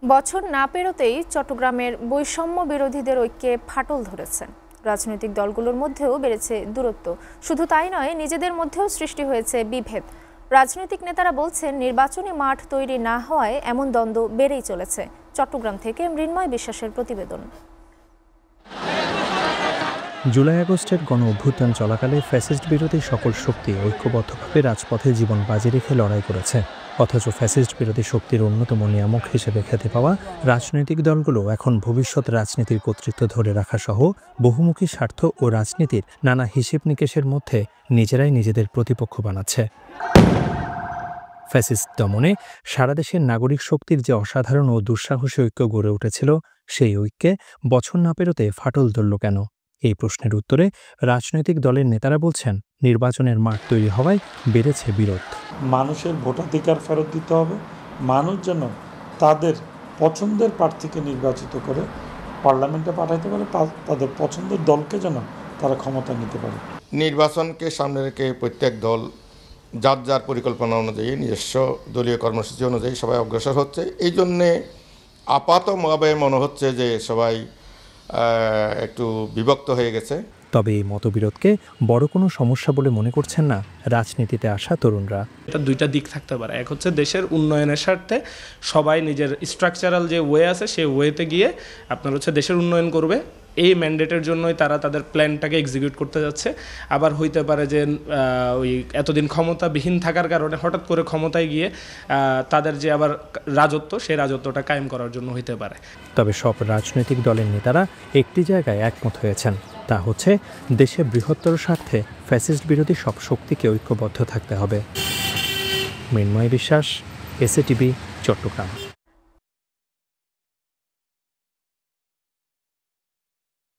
বছর না পেরোতেই চট্টগ্রামের বৈষম্য বিরোধীদের ঐক্যে ফাটল ধরেছে। রাজনৈতিক দলগুলোর মধ্যেও বেড়েছে দূরত্ব। শুধু তাই নয়, নিজেদের মধ্যেও সৃষ্টি হয়েছে বিভেদ। রাজনৈতিক নেতারা বলছেন, নির্বাচনী মাঠ তৈরি না হওয়ায় এমন দ্বন্দ্ব বেড়েই চলেছে। চট্টগ্রাম থেকে মৃন্ময় বিশ্বাসের প্রতিবেদন। জুলাই আগস্টের গণ অভ্যুত্থান চলাকালে ফ্যাসিস্ট বিরোধী সকল শক্তি ঐক্যবদ্ধভাবে রাজপথে জীবন বাজি রেখে লড়াই করেছে। অথচ ফ্যাসিস্ট বিরোধী শক্তির অন্যতম নিয়ামক হিসেবে খ্যাতি পাওয়া রাজনৈতিক দলগুলো এখন ভবিষ্যৎ রাজনীতির কর্তৃত্ব ধরে রাখা সহ বহুমুখী স্বার্থ ও রাজনীতির নানা হিসেব নিকেশের মধ্যে নিজেরাই নিজেদের প্রতিপক্ষ বানাচ্ছে। ফ্যাসিস্ট দমনে সারা দেশের নাগরিক শক্তির যে অসাধারণ ও দুঃসাহসী ঐক্য গড়ে উঠেছিল, সেই ঐক্যে বছর না পেরোতে ফাটল ধরল কেন? এই প্রশ্নের উত্তরে রাজনৈতিক দলের নেতারা বলছেন, নির্বাচনের মাঠ তৈরি হওয়ায় বেড়েছে বিরোধ। মানুষের ভোটাধিকার ফেরত দিতে হবে। মানুষ যেন তাদের পছন্দের প্রার্থীকে নির্বাচিত করে পার্লামেন্টে পাঠাইতে পারে, তাদের পছন্দের দলকে যেন তারা ক্ষমতা নিতে পারে। নির্বাচনকে সামনে রেখে প্রত্যেক দল যার যার পরিকল্পনা অনুযায়ী নিজস্ব দলীয় কর্মসূচি অনুযায়ী সবাই অগ্রসর হচ্ছে। এই জন্যে আপাতভাবে মনে হচ্ছে যে সবাই একটু বিভক্ত হয়ে গেছে। তবে এই মতবিরোধকে বড় কোনো সমস্যা বলে মনে করছেন না রাজনীতিতে আসা তরুণরা। এটা দুইটা দিক থাকতে পারে। এক হচ্ছে দেশের উন্নয়নের স্বার্থে সবাই নিজের স্ট্রাকচারাল যে ওয়ে আছে সেই ওয়েতে গিয়ে আপনার হচ্ছে দেশের উন্নয়ন করবে, এই ম্যান্ডেটের জন্যই তারা তাদের প্ল্যানটাকে এক্সিকিউট করতে যাচ্ছে। আবার হইতে পারে যে ওই এতদিন ক্ষমতাবিহীন থাকার কারণে হঠাৎ করে ক্ষমতায় গিয়ে তাদের যে আবার রাজত্ব, সেই রাজত্বটা কায়েম করার জন্য হইতে পারে। তবে সব রাজনৈতিক দলের নেতারা একটি জায়গায় একমত হয়েছেন, তা হচ্ছে দেশের বৃহত্তর স্বার্থে ফ্যাসিস্ট বিরোধী সব শক্তিকে ঐক্যবদ্ধ থাকতে হবে। মৃন্ময় বিশ্বাস, এসএটিভি, চট্টগ্রাম।